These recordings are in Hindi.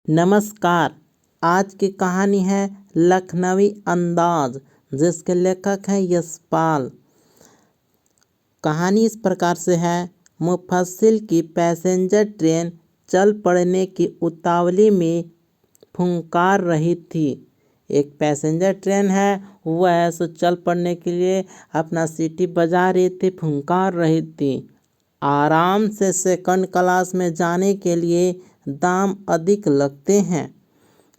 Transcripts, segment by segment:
नमस्कार। आज की कहानी है लखनवी अंदाज, जिसके लेखक हैं यशपाल। कहानी इस प्रकार से है। मुफस्सिल की पैसेंजर ट्रेन चल पड़ने की उतावली में फुंकार रही थी। एक पैसेंजर ट्रेन है, वह ऐसे चल पड़ने के लिए अपना सीटी बजा रही थी, फुंकार रही थी। आराम से सेकंड क्लास में जाने के लिए दाम अधिक लगते हैं।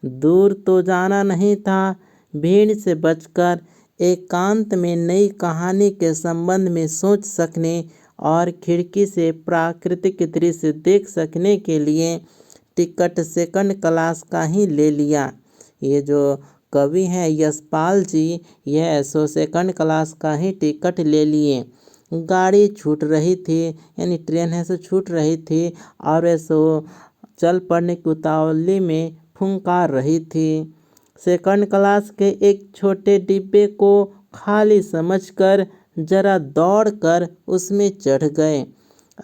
दूर तो जाना नहीं था। भीड़ से बचकर एकांत में नई कहानी के संबंध में सोच सकने और खिड़की से प्राकृतिक दृश्य देख सकने के लिए टिकट सेकंड क्लास का ही ले लिया। ये जो कवि हैं यशपाल जी, यह ऐसो सेकंड क्लास का ही टिकट ले लिए। गाड़ी छूट रही थी, यानी ट्रेन है सो छूट रही थी और ऐसो चल पड़ने की उतावली में फुंकार रही थी। सेकंड क्लास के एक छोटे डिब्बे को खाली समझकर जरा दौड़कर उसमें चढ़ गए।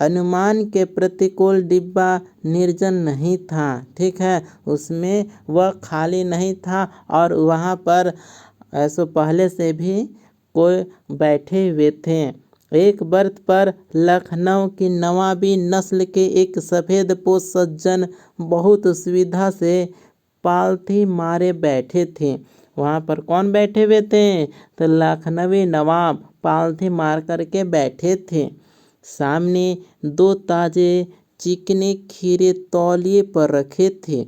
अनुमान के प्रतिकूल डिब्बा निर्जन नहीं था, ठीक है, उसमें वह खाली नहीं था और वहाँ पर ऐसो पहले से भी कोई बैठे हुए थे। एक बर्थ पर लखनऊ की नवाबी नस्ल के एक सफ़ेदपोश सज्जन बहुत सुविधा से पालथी मारे बैठे थे। वहाँ पर कौन बैठे हुए थे? तो लखनवी नवाब पालथी मार करके बैठे थे। सामने दो ताजे चिकने खीरे तौलिए पर रखे थे।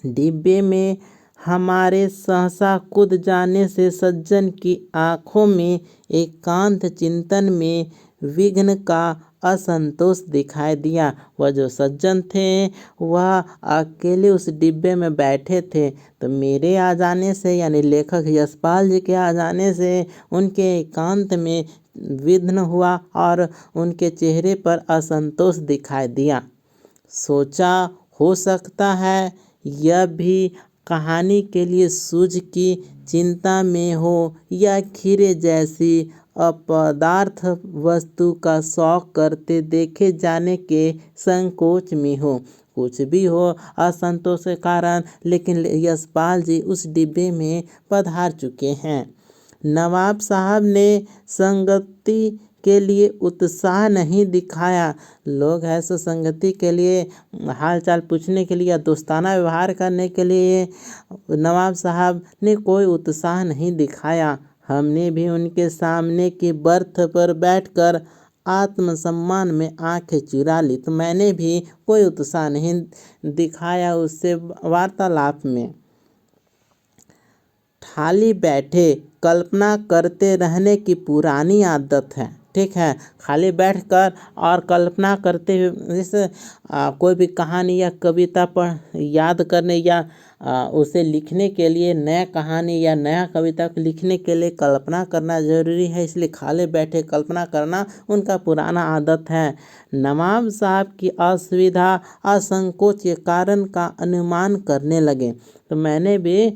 डिब्बे में हमारे सहसा कूद जाने से सज्जन की आँखों में एकांत चिंतन में विघ्न का असंतोष दिखाई दिया। वह जो सज्जन थे वह अकेले उस डिब्बे में बैठे थे, तो मेरे आ जाने से यानी लेखक यशपाल जी के आ जाने से उनके एकांत में विघ्न हुआ और उनके चेहरे पर असंतोष दिखाई दिया। सोचा हो सकता है यह भी कहानी के लिए सूझ की चिंता में हो या खीरे जैसी अपदार्थ वस्तु का शौक करते देखे जाने के संकोच में हो। कुछ भी हो असंतोष के कारण, लेकिन यशपाल जी उस डिब्बे में पधार चुके हैं। नवाब साहब ने संगति के लिए उत्साह नहीं दिखाया। लोग है सो संगति के लिए, हाल चाल पूछने के लिए या दोस्ताना व्यवहार करने के लिए नवाब साहब ने कोई उत्साह नहीं दिखाया। हमने भी उनके सामने की बर्थ पर बैठकर आत्मसम्मान में आंखें चुरा ली, तो मैंने भी कोई उत्साह नहीं दिखाया उससे वार्तालाप में। खाली बैठे कल्पना करते रहने की पुरानी आदत है, ठीक है। खाली बैठकर और कल्पना करते हुए, जैसे कोई भी कहानी या कविता पर याद करने या उसे लिखने के लिए, नया कहानी या नया कविता को लिखने के लिए कल्पना करना ज़रूरी है, इसलिए खाली बैठे कल्पना करना उनका पुराना आदत है। नवाब साहब की असुविधा असंकोच के कारण का अनुमान करने लगे, तो मैंने भी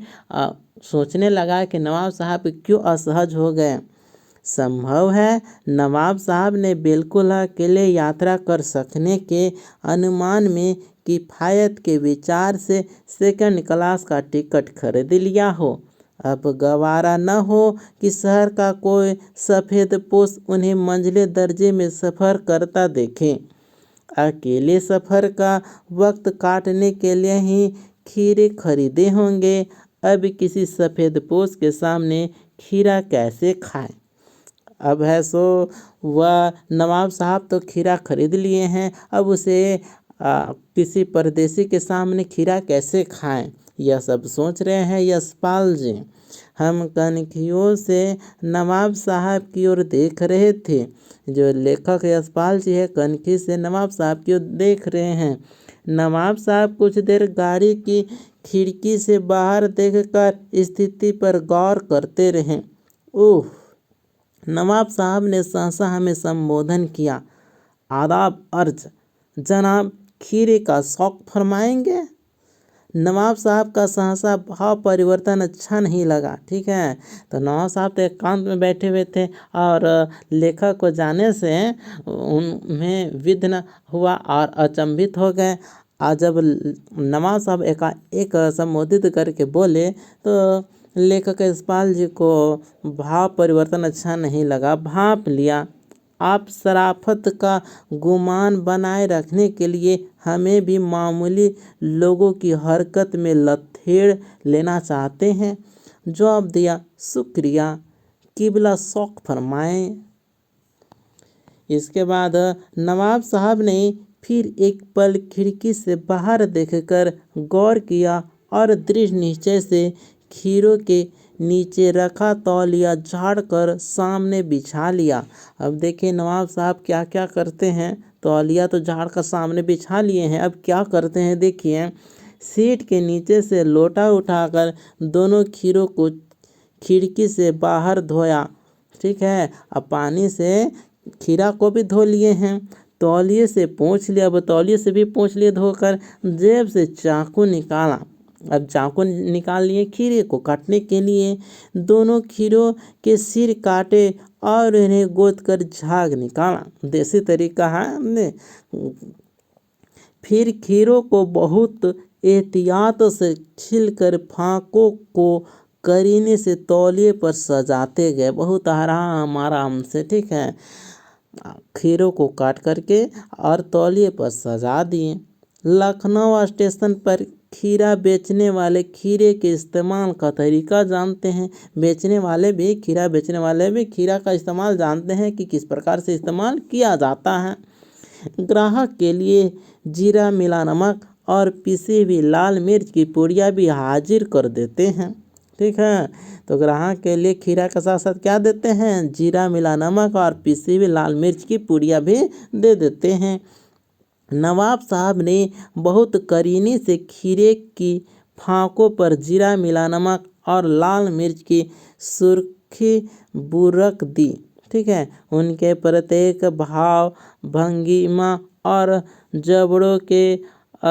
सोचने लगा कि नवाब साहब क्यों असहज हो गए। संभव है नवाब साहब ने बिल्कुल अकेले यात्रा कर सकने के अनुमान में किफ़ायत के विचार से सेकंड क्लास का टिकट खरीद लिया हो। अब गवारा न हो कि शहर का कोई सफ़ेदपोश उन्हें मंझले दर्जे में सफ़र करता देखे। अकेले सफ़र का वक्त काटने के लिए ही खीरे खरीदे होंगे। अब किसी सफ़ेदपोश के सामने खीरा कैसे खाएं? अब है सो वह नवाब साहब तो खीरा खरीद लिए हैं, अब उसे किसी परदेसी के सामने खीरा कैसे खाएं, यह सब सोच रहे हैं यशपाल जी। हम कनखियों से नवाब साहब की ओर देख रहे थे। जो लेखक यशपाल जी है, कनखी से नवाब साहब की ओर देख रहे हैं। नवाब साहब कुछ देर गाड़ी की खिड़की से बाहर देखकर स्थिति पर गौर करते रहे। ओह! नवाब साहब ने सहसा हमें संबोधन किया। आदाब अर्ज, जनाब खीरे का शौक फरमाएंगे? नवाब साहब का सहसा भाव परिवर्तन अच्छा नहीं लगा, ठीक है। तो नवाब साहब तो एकांत में बैठे हुए थे और लेखक को जाने से उन्हें विघ्न हुआ और अचंभित हो गए। आज जब नवाब साहब एक संबोधित करके बोले तो लेखक यशपाल जी को भाव परिवर्तन अच्छा नहीं लगा। भाप लिया, आप शराफत का गुमान बनाए रखने के लिए हमें भी मामूली लोगों की हरकत में लथेड़ लेना चाहते हैं। जवाब दिया, शुक्रिया, किबला शौक फरमाएं। इसके बाद नवाब साहब ने फिर एक पल खिड़की से बाहर देखकर गौर किया और दृढ़ निश्चय से खीरों के नीचे रखा तौलिया झाड़कर सामने बिछा लिया। अब देखिए नवाब साहब क्या क्या करते हैं। तौलिया तो झाड़ कर सामने बिछा लिए हैं, अब क्या करते हैं देखिए। सीट के नीचे से लोटा उठाकर दोनों खीरों को खिड़की से बाहर धोया। ठीक है, अब पानी से खीरा को भी धो लिए हैं। तौलिए से पोंछ लिया, अब तौलिए से भी पोंछ लिए धोकर। जेब से चाकू निकाला, अब चाकू निकाल लिए खीरे को काटने के लिए। दोनों खीरों के सिर काटे और इन्हें गोद कर झाग निकाला। देसी तरीका है हमने। फिर खीरों को बहुत एहतियात से छीलकर फाँकों को करीने से तौलिए पर सजाते गए, बहुत आराम आराम से। ठीक है, खीरों को काट करके और तौलिए पर सजा दिए। लखनऊ स्टेशन पर खीरा बेचने वाले खीरे के इस्तेमाल का तरीका जानते हैं। खीरा बेचने वाले भी खीरा का इस्तेमाल जानते हैं कि किस प्रकार से इस्तेमाल किया जाता है। ग्राहक के लिए जीरा मिला नमक और पिसी हुई लाल मिर्च की पुड़िया भी हाजिर कर देते हैं। ठीक है, तो ग्राहक के लिए खीरा के साथ साथ क्या देते हैं, जीरा मिला नमक और पिसी हुई लाल मिर्च की पुड़िया भी दे देते हैं। नवाब साहब ने बहुत करीनी से खीरे की फाँकों पर जीरा मिला नमक और लाल मिर्च की सुर्खी बुरक दी। ठीक है, उनके प्रत्येक भाव भंगिमा और जबड़ों के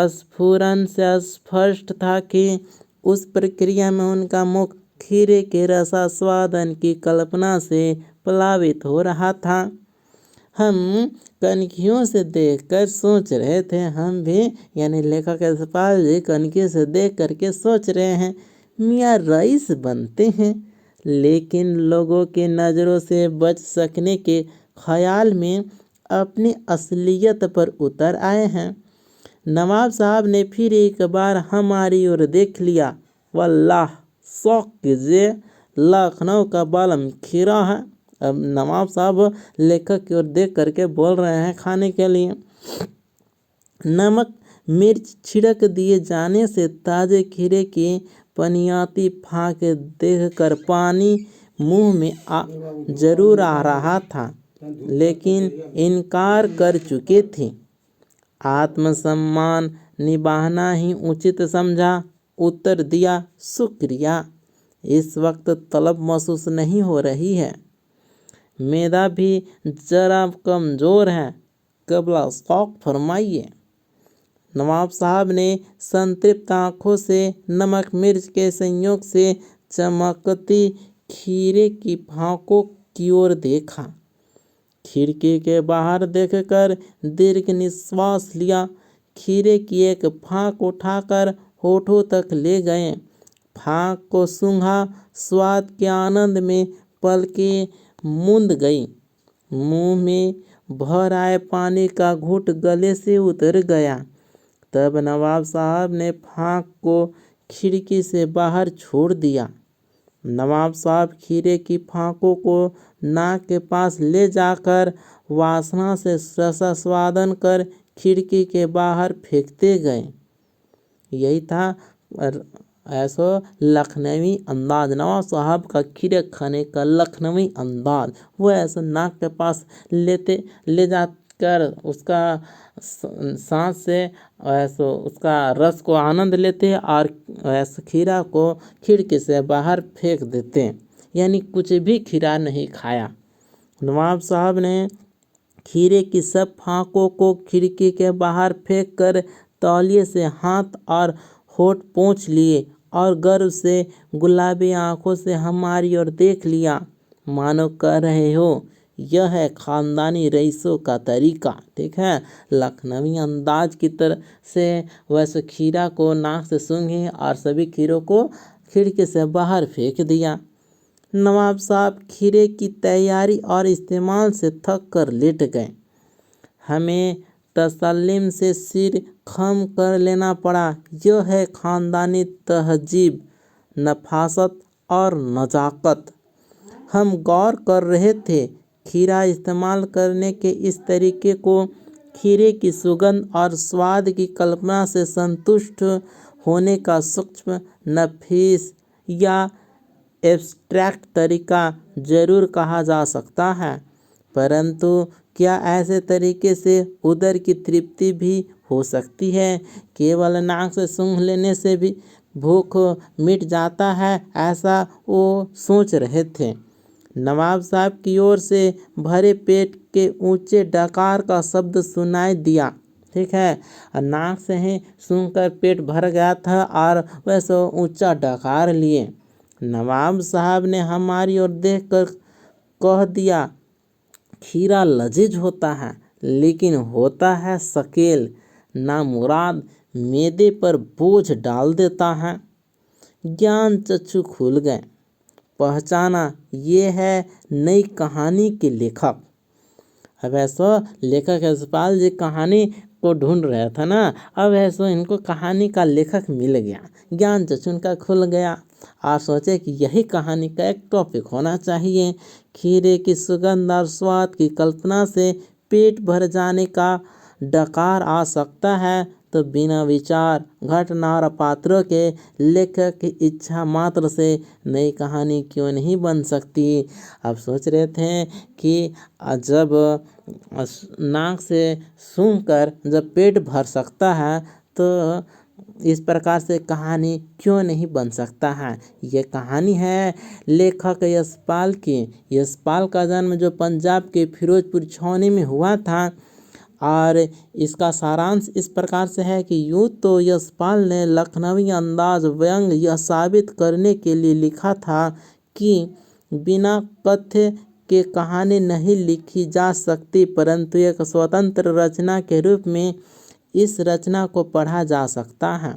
स्फुरन से स्पष्ट था कि उस प्रक्रिया में उनका मुख खीरे के रसास्वादन की कल्पना से प्लावित हो रहा था। हम कनखियों से देखकर सोच रहे थे, हम भी यानी लेखक यशपाल जी कनखी से देख करके सोच रहे हैं मियाँ रईस बनते हैं, लेकिन लोगों के नज़रों से बच सकने के ख्याल में अपनी असलियत पर उतर आए हैं। नवाब साहब ने फिर एक बार हमारी ओर देख लिया। वल्लाह, शौक कीजिए, लखनऊ का बालम खीरा है। अब नवाब साहब लेखक की ओर देख करके बोल रहे हैं खाने के लिए। नमक मिर्च छिड़क दिए जाने से ताज़े खीरे की पनियाती फाँक देखकर पानी मुंह में जरूर आ रहा था, लेकिन इनकार कर चुकी थी। आत्मसम्मान निभाना ही उचित समझा, उत्तर दिया, शुक्रिया, इस वक्त तलब महसूस नहीं हो रही है। मैदा भी जरा कमज़ोर है, कबला शौक फरमाइए। नवाब साहब ने संतृप्त आँखों से नमक मिर्च के संयोग से चमकती खीरे की फाँकों की ओर देखा। खिड़की के बाहर देखकर दीर्घ निश्वास लिया। खीरे की एक फाँक उठाकर होठों तक ले गए। फाँक को सूंघा, स्वाद के आनंद में पलकें मूंद गई। मुंह में भर आए पानी का घूंट गले से उतर गया। तब नवाब साहब ने फाँक को खिड़की से बाहर छोड़ दिया। नवाब साहब खीरे की फाँकों को नाक के पास ले जाकर वासना से रसास्वादन कर खिड़की के बाहर फेंकते गए। यही था ऐसा लखनवी अंदाज, नवाब साहब का खीरे खाने का लखनवी अंदाज। वो ऐसा नाक के पास ले जाकर उसका सांस से ऐसा उसका रस को आनंद लेते और ऐसा खीरा को खिड़की से बाहर फेंक देते, यानी कुछ भी खीरा नहीं खाया। नवाब साहब ने खीरे की सब फाँकों को खिड़की के बाहर फेंक कर तौलिए से हाथ और होठ पोंछ लिए और गर्व से गुलाबी आंखों से हमारी ओर देख लिया, मानो कह रहे हो यह है ख़ानदानी रईसों का तरीका। ठीक है, लखनवी अंदाज की तरह से वैसे खीरा को नाक से सूंघे और सभी खीरों को खिड़की से बाहर फेंक दिया। नवाब साहब खीरे की तैयारी और इस्तेमाल से थक कर लेट गए। हमें तसल्लुम से सिर खम कर लेना पड़ा। यह है ख़ानदानी तहजीब, नफासत और नज़ाकत। हम गौर कर रहे थे, खीरा इस्तेमाल करने के इस तरीके को खीरे की सुगंध और स्वाद की कल्पना से संतुष्ट होने का सूक्ष्म, नफीस या एब्स्ट्रैक्ट तरीका ज़रूर कहा जा सकता है, परंतु क्या ऐसे तरीके से उदर की तृप्ति भी हो सकती है? केवल नाक से सूंघ लेने से भी भूख मिट जाता है, ऐसा वो सोच रहे थे। नवाब साहब की ओर से भरे पेट के ऊंचे डकार का शब्द सुनाई दिया। ठीक है, और नाक से ही सूंघकर पेट भर गया था और वैसे ऊंचा डकार लिए। नवाब साहब ने हमारी ओर देखकर कह दिया, खीरा लजीज होता है लेकिन होता है शकील, नामुराद, मैदे पर बोझ डाल देता है। ज्ञान चक्षु खुल गए। पहचाना, ये है नई कहानी के लेखक। अब ऐसा लेखक यशपाल जी कहानी को ढूंढ रहा था ना, अब ऐसा इनको कहानी का लेखक मिल गया। ज्ञान चक्षु उनका खुल गया। आप सोचे कि यही कहानी का एक टॉपिक होना चाहिए। खीरे की सुगंध और स्वाद की कल्पना से पेट भर जाने का डकार आ सकता है, तो बिना विचार, घटना और पात्रों के लेखक की इच्छा मात्र से नई कहानी क्यों नहीं बन सकती। अब सोच रहे थे कि जब नाक से सूंघकर जब पेट भर सकता है तो इस प्रकार से कहानी क्यों नहीं बन सकता है। ये कहानी है लेखक यशपाल की। यशपाल का जन्म जो पंजाब के फिरोजपुर छावनी में हुआ था, और इसका सारांश इस प्रकार से है कि यूँ तो यशपाल ने लखनवी अंदाज व्यंग यह साबित करने के लिए लिखा था कि बिना कथ्य के कहानी नहीं लिखी जा सकती, परंतु एक स्वतंत्र रचना के रूप में इस रचना को पढ़ा जा सकता है।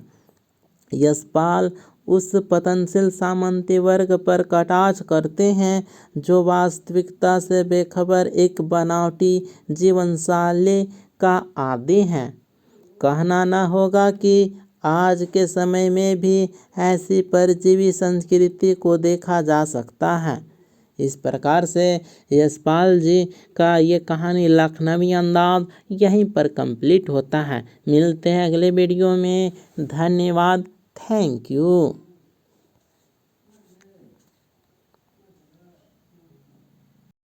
यशपाल उस पतनशील सामंती वर्ग पर कटाक्ष करते हैं जो वास्तविकता से बेखबर एक बनावटी जीवनशैली का आदी हैं। कहना न होगा कि आज के समय में भी ऐसी परजीवी संस्कृति को देखा जा सकता है। इस प्रकार से यशपाल जी का ये कहानी लखनवी अंदाज यहीं पर कंप्लीट होता है। मिलते हैं अगले वीडियो में। धन्यवाद। Thank you.